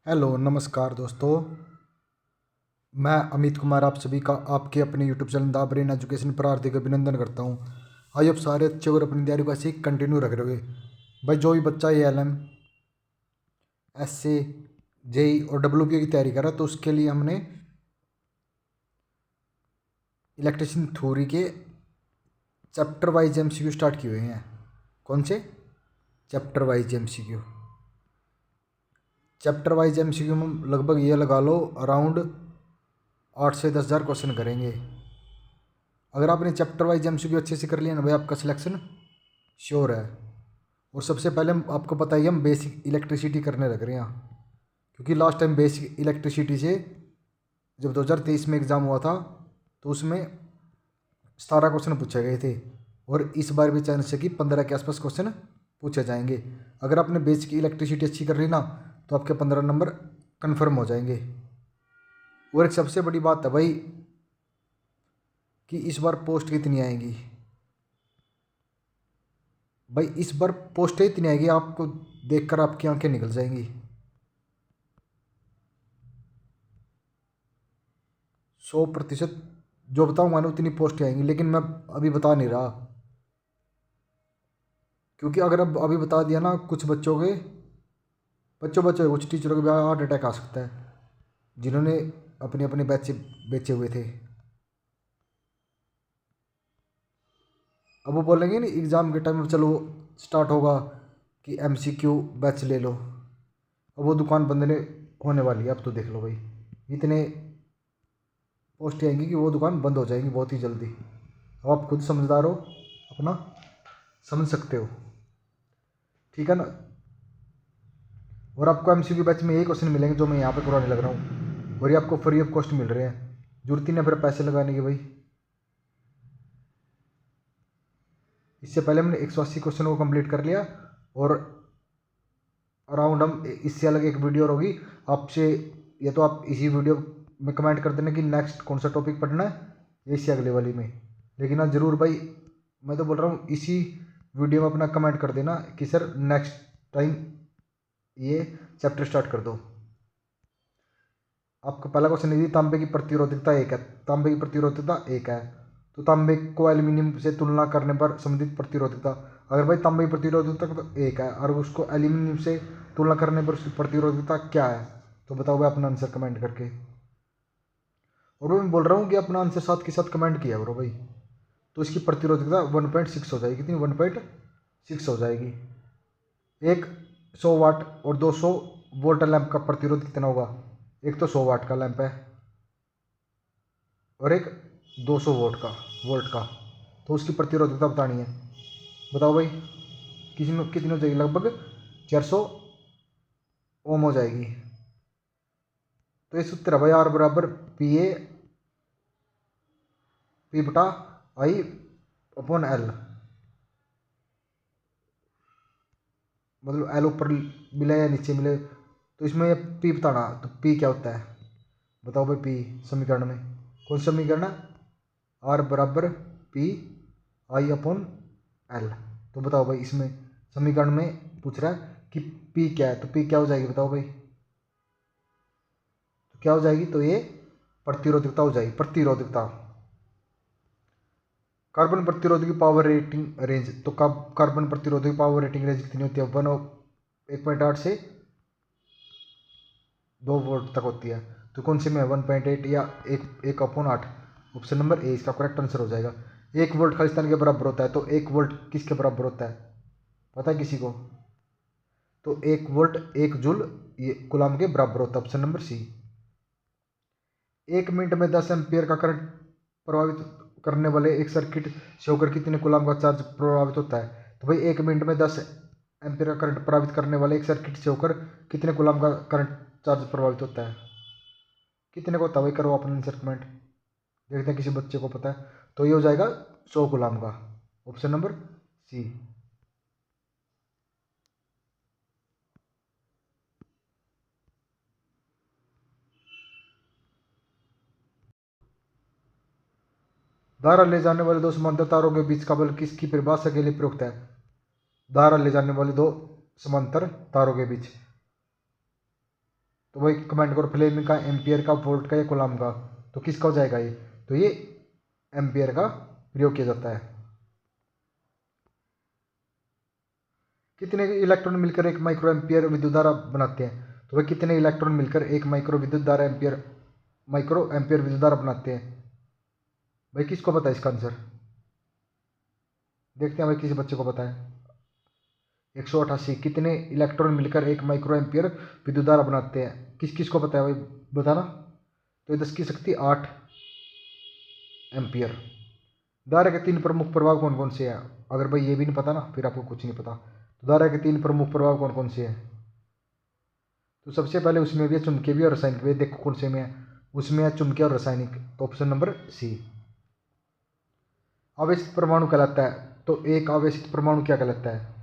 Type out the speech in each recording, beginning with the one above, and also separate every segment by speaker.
Speaker 1: Hello नमस्कार दोस्तों। मैं अमित कुमार आप सभी का आपके अपने YouTube channel the brain education पर हार्दिक अभिनंदन करता हूं। आइए आप सारे अच्छे और अपनी तैयारी को ऐसे ही कंटिन्यू रख रहे हो भाई। जो भी बच्चा ये LM SC JEE और WPO की तैयारी कर रहा है तो उसके लिए हमने इलेक्ट्रिशियन थ्योरी के चैप्टर वाइज MCQ स्टार्ट किए हुए हैं। कौन से chapter wise MCQ? Chapter wise MCQ में लगभग ये लगा लो अराउंड 8 से 10 हज़ार क्वेश्चन करेंगे। अगर आपने चैप्टर वाइज MCQ अच्छे से कर लिया ना भाई, आपका सिलेक्शन श्योर है। और सबसे पहले हम आपको पता ही हम बेसिक इलेक्ट्रिसिटी करने लग रहे हैं, क्योंकि लास्ट टाइम बेसिक इलेक्ट्रिसिटी से जब 2023 में एग्ज़ाम हुआ था तो उसमें 17 क्वेश्चन पूछे गए थे, और इस बार भी चांस है कि 15 के आसपास क्वेश्चन पूछे जाएंगे। अगर आपने बेसिक इलेक्ट्रिसिटी अच्छी कर ली ना तो आपके 15 नंबर कन्फर्म हो जाएंगे। और एक सबसे बड़ी बात है भाई कि इस बार पोस्ट कितनी आएंगी। भाई इस बार पोस्टें इतनी आएगी आपको देखकर आपकी आंखें निकल जाएंगी। 100% जो बताऊंगा ना उतनी पोस्टें आएंगी, लेकिन मैं अभी बता नहीं रहा, क्योंकि अगर अब अभी बता दिया ना कुछ बच्चों कुछ टीचरों के भी हार्ट अटैक आ सकता है, जिन्होंने अपने अपने बैच बेचे हुए थे। अब वो बोलेंगे नहीं एग्ज़ाम के टाइम में, चलो स्टार्ट होगा कि MCQ बैच ले लो, अब वो दुकान बंद होने वाली है। अब तो देख लो भाई, इतने पोस्ट आएंगी कि वो दुकान बंद हो जाएगी बहुत ही जल्दी। अब आप खुद समझदार हो, अपना समझ सकते हो, ठीक है ना। और आपको MCQ बैच में यही क्वेश्चन मिलेंगे जो मैं यहाँ पे करवाने लग रहा हूँ, और ये आपको फ्री ऑफ कॉस्ट मिल रहे हैं। जरूरत ही नहीं फिर पैसे लगाने की भाई। इससे पहले हमने 180 क्वेश्चन को कंप्लीट कर लिया, और अराउंड हम इससे अलग एक वीडियो होगी आपसे, या तो आप इसी वीडियो में कमेंट कर देना कि नेक्स्ट कौन सा टॉपिक पढ़ना है, या इससे अगले वाली में। लेकिन हाँ ज़रूर भाई, मैं तो बोल रहा हूँ इसी वीडियो में अपना कमेंट कर देना कि सर नेक्स्ट टाइम ये चैप्टर स्टार्ट कर दो। आपका पहला क्वेश्चन यदि तांबे की प्रतिरोधकता एक है, तांबे की प्रतिरोधकता एक है तो तांबे को एल्यूमिनियम से तुलना करने पर संबंधित प्रतिरोधकता, अगर भाई तांबे की प्रतिरोधकता तो एक है और उसको एल्यूमिनियम से तुलना करने पर उसकी प्रतिरोधकता क्या है, तो बताओ भाई अपना आंसर कमेंट करके। और मैं बोल रहा हूँ कि अपना आंसर साथ के साथ कमेंट किया करो भाई, तो इसकी प्रतिरोधकता 1.6 हो जाएगी। कितनी? 1.6 हो जाएगी। एक 100 वाट और 200 वोल्ट लैंप का प्रतिरोध कितना होगा? एक तो 100 वाट का लैंप है और एक 200 वोल्ट का, तो उसकी प्रतिरोधकता बतानी है। बताओ भाई कितनी हो जाएगी? लगभग 400 ओम हो जाएगी। तो ये सूत्र है भाई, R बराबर P बटा I अपॉन L। मतलब L ऊपर मिले या नीचे मिले, तो इसमें ये P बताना। तो P क्या होता है बताओ भाई? P समीकरण में कौन सा समीकरण है? R बराबर PI अपॉन L। तो बताओ भाई इसमें समीकरण में पूछ रहा है कि P क्या है, तो P क्या हो जाएगी बताओ भाई? तो क्या हो जाएगी? तो ये प्रतिरोधकता हो जाएगी। प्रतिरोधकता, कार्बन प्रतिरोध की पावर रेटिंग रेंज, तो कार्बन प्रतिरोध की पावर रेटिंग रेंज कितनी होती है? 1.8 से 2 वोल्ट तक होती है। तो कौन से में 1.8 या 1/8? ऑप्शन नंबर ए इसका करेक्ट आंसर हो जाएगा। 1 वोल्ट खालिस्तान के बराबर होता है, तो 1 वोल्ट किसके बराबर होता है पता है किसी को? तो 1 वोल्ट 1 जूल ये कूलाम के बराबर होता है। ऑप्शन नंबर सी। 1 मिनट में 10 एम्पियर का करंट प्रभावित करने वाले एक सर्किट से होकर कितने कूलाम का चार्ज प्रभावित होता है? तो भाई 1 मिनट में 10 एम्पियर का करंट प्रभावित करने वाले एक सर्किट से होकर कितने कूलाम का करंट चार्ज प्रभावित होता है? कितने को होता है भाई? करो अपना आंसर कमेंट, देखते हैं किसी बच्चे को पता है। तो ये हो जाएगा 100 कूलाम का। Option number C. धारा ले जाने वाले दो समांतर तारों के बीच का बल किसकी परिभाषा के लिए प्रयुक्त है? धारा ले जाने वाले दो समांतर तारों के बीच तो वही कमेंट करो, फ्लेमिंग का, एम्पियर का, वोल्ट का या कूलम का। तो किसका हो जाएगा ये? तो ये एम्पियर का प्रयोग किया जाता है। कितने इलेक्ट्रॉन मिलकर एक माइक्रो एम्पियर विद्युत धारा बनाते हैं? तो वह कितने इलेक्ट्रॉन मिलकर एक माइक्रो विद्युत धारा माइक्रो एम्पियर विद्युत धारा बनाते हैं? भाई किसको पता है इसका आंसर? देखते हैं भाई किसी बच्चे को पता है। 188। कितने इलेक्ट्रॉन मिलकर एक माइक्रो एम्पियर विद्युत धारा बनाते हैं? किस किस को पता है भाई, बताना। तो 10 की शक्ति 8 एम्पियर। धारा के 3 प्रमुख प्रभाव कौन कौन से हैं? अगर भाई ये भी नहीं पता ना, फिर आपको कुछ नहीं पता। तो धारा के 3 प्रमुख प्रभाव कौन कौन से हैं? तो सबसे पहले उसमें भी है चुंबकीय भी और रासायनिक भी। देखो कौन से में है, उसमें है चुंबकीय और रासायनिक। तो ऑप्शन नंबर सी। आवेशित परमाणु कहलाता है। तो एक आवेशित परमाणु क्या कहलाता है?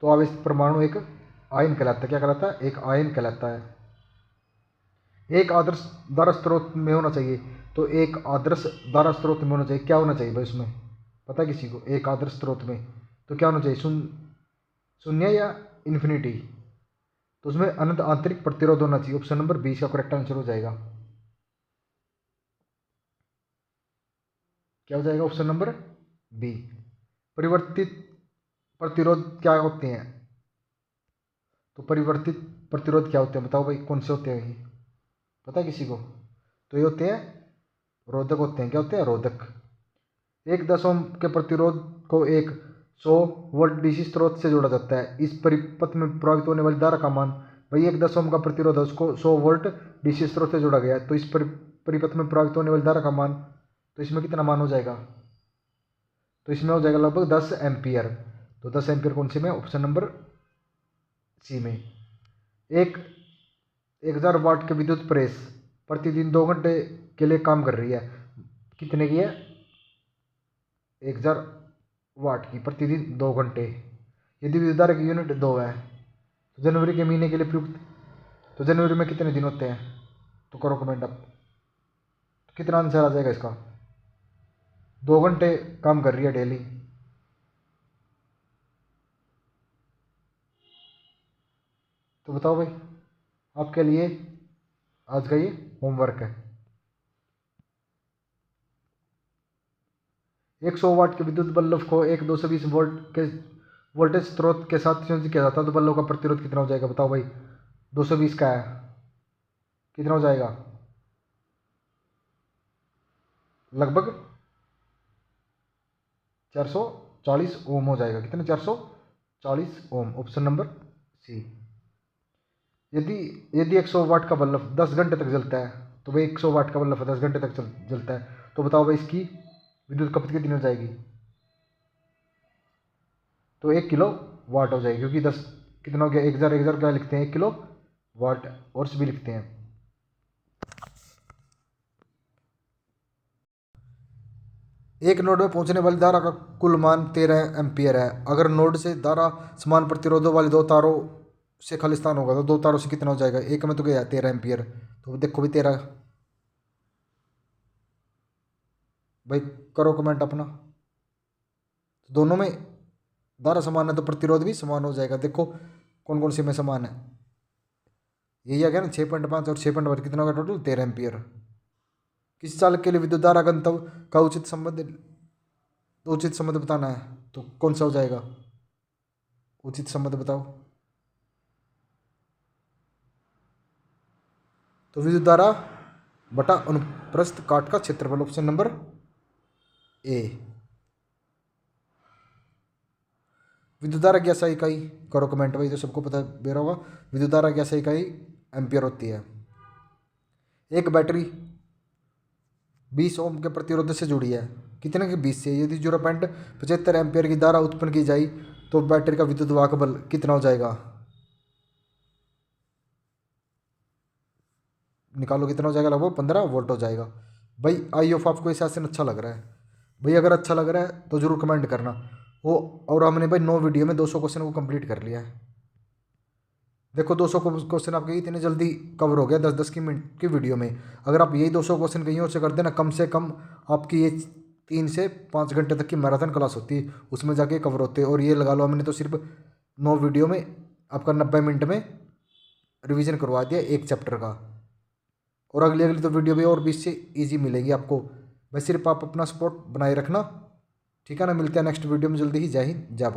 Speaker 1: तो आवेशित परमाणु एक आयन कहलाता है। क्या कहलाता है? एक आयन कहलाता है। एक आदर्श धारा स्रोत में होना चाहिए। तो एक आदर्श धारा स्रोत में होना चाहिए, क्या होना चाहिए भाई उसमें? पता है किसी को? एक आदर्श स्रोत में तो क्या होना चाहिए? शून्य या इन्फिनिटी? तो उसमें अनंत आंतरिक प्रतिरोध होना चाहिए। ऑप्शन नंबर 20 का करेक्ट आंसर हो जाएगा। क्या हो जाएगा? Option number B. परिवर्तित प्रतिरोध क्या होते हैं? तो परिवर्तित प्रतिरोध क्या होते हैं बताओ भाई, कौन से होते हैं ये? पता है किसी को? तो ये होते हैं रोधक होते हैं। क्या होते हैं? रोधक। 1 ओम के प्रतिरोध को एक 100 वोल्ट डीसी स्रोत से जोड़ा जाता है। इस परिपथ में प्रभावित होने वाली धारा का मान, भाई 1 ओम का प्रतिरोध है, उसको 100 वोल्ट डीसी स्रोत से जोड़ा गया है। तो इस परिपथ में प्रभावित होने वाली धारा का मान, तो इसमें कितना मान हो जाएगा? तो इसमें हो जाएगा लगभग 10 एम्पियर। तो 10 एम्पियर कौन से में? ऑप्शन नंबर सी में। एक 1000 वाट के विद्युत प्रेस प्रतिदिन 2 घंटे के लिए काम कर रही है। कितने की है? 1000 वाट की, प्रतिदिन 2 घंटे। यदि विद्युत धारा की यूनिट 2 है, तो जनवरी के महीने के लिए प्रयुक्त, तो जनवरी में कितने दिन होते हैं? तो करो कमेंट अब। तो कितना आंसर आ जाएगा इसका? 2 घंटे काम कर रही है डेली। तो बताओ भाई, आपके लिए आज का ये होमवर्क है। 100 वाट के विद्युत बल्ब को एक 220 वोल्ट के वोल्टेज स्रोत के साथ संयोजित किया जाता है, तो बल्ब का प्रतिरोध कितना हो जाएगा बताओ भाई? 220 का है, कितना हो जाएगा? लगभग 440 ओम हो जाएगा। कितने? 440 ओम। ऑप्शन नंबर सी। यदि यदि 100 वाट का बल्ब 10 घंटे तक जलता है, तो भाई 100 वाट का बल्ब 10 घंटे तक जलता है, तो बताओ भाई इसकी विद्युत खपत कितनी हो जाएगी? तो 1 किलो वाट हो जाएगी, क्योंकि 10 कितना हो गया? 1000 क्या लिखते हैं? 1 किलो वाट और भी लिखते हैं। एक नोड में पहुंचने वाली धारा का कुल मान 13 एम्पियर है। अगर नोड से धारा समान प्रतिरोधों वाले 2 तारों से खाली स्थान होगा, तो 2 तारों से कितना हो जाएगा? एक में तो गया 13 एम्पियर। तो देखो भी 13। भाई करो कमेंट अपना। तो दोनों में धारा समान है तो प्रतिरोध भी समान हो जाएगा। देखो कौन कौन से में समान है। यही आ गया ना, 6.5 और 6.5 कितना होगा? Total 13 ampere. किस चालक के लिए विद्युत धारा गंतव्य का उचित संबंध बताना है, तो कौन सा हो जाएगा? उचित संबंध बताओ। तो विद्युत धारा बटा अनुप्रस्थ काट का क्षेत्रफल। Option number A. विद्युत धारा की SI इकाई, करो कमेंट भाई, तो सबको पता बेरा होगा। विद्युत धारा की SI इकाई एम्पियर होती है। एक बैटरी 20 ओम के प्रतिरोध से जुड़ी है। कितने के? 20 से। यदि 0.75 एम्पियर की धारा उत्पन्न की जाए, तो बैटरी का विद्युत वाहक बल कितना हो जाएगा? निकालो कितना हो जाएगा? लगभग 15 वोल्ट हो जाएगा। भाई आई होप आपको ये सेशन अच्छा लग रहा है। भाई अगर अच्छा लग रहा है तो ज़रूर कमेंट करना। वो और हमने भाई 9 वीडियो में 200 क्वेश्चन को कंप्लीट कर लिया है। देखो 200 क्वेश्चन आपके इतने जल्दी कवर हो गया 10-10 की मिनट की वीडियो में। अगर आप यही 200 क्वेश्चन कहीं और से कर देना, कम से कम आपकी ये 3 से 5 घंटे तक की मैराथन क्लास होती है, उसमें जाके कवर होते हैं। और ये लगा लो हमने तो सिर्फ 9 वीडियो में आपका 90 मिनट में रिवीजन करवा दिया एक चैप्टर का। और अगली अगली तो वीडियो भी और भी इससे ईजी मिलेगी आपको। बस सिर्फ आप अपना सपोर्ट बनाए रखना, ठीक है ना। मिलते हैं नेक्स्ट वीडियो में जल्दी ही। जय हिंद, जय भारत।